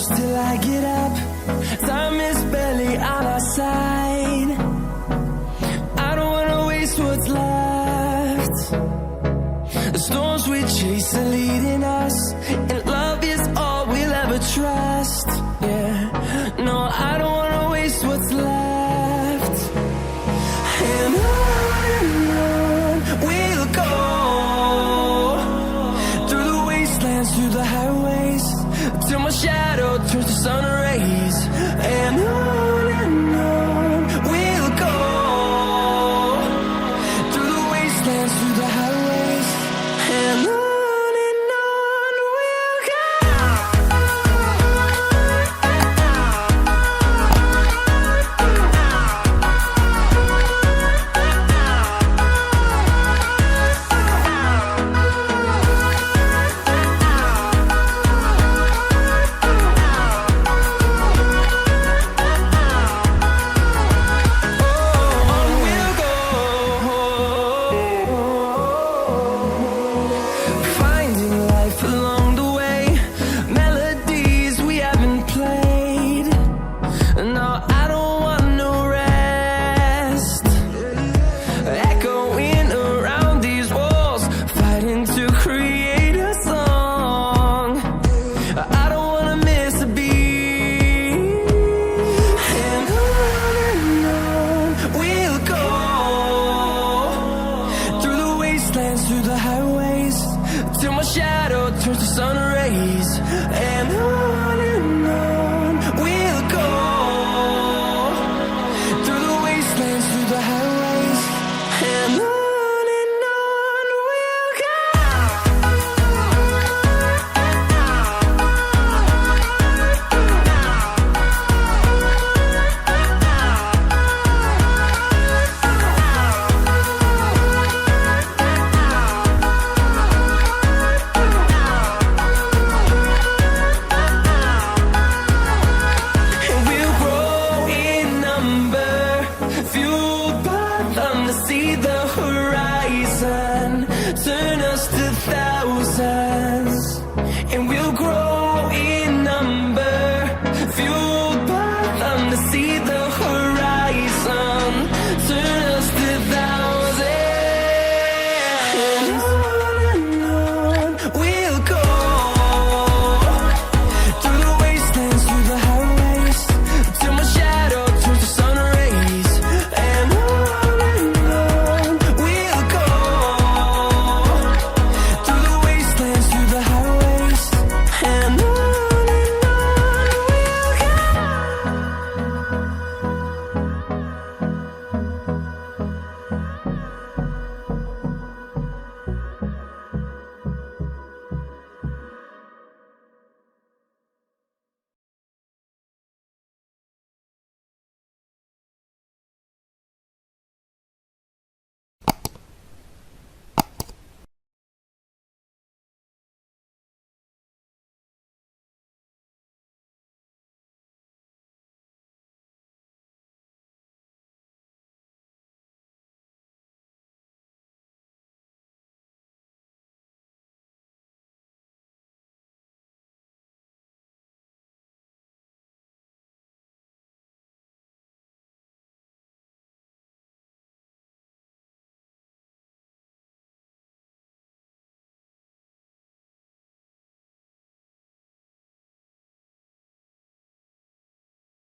close till I get up. Time is barely on our side. I don't wanna waste what's left. The storms we chase are leading us, and love is all we'll ever trust. Yeah, no, I don't wanna waste what's left. And on we'll go, through the wastelands, through the highways, till my shadow turns to sun rays. And on we'll go, through the wastelands, through the highways, and on we'll go. Finding life along the way, melodies we haven't played. No, I don't want no rest. Echoing around these walls, fighting to create a song. I don't wanna miss a beat. And on we'll go, through the wastelands, through the highways, till my shadow turns to sun rays. And on we'll go, through the wastelands, through the highways, and on we'll go. And we'll grow in number, fueled by them to see the horizon, turn us to thousands. And we'll grow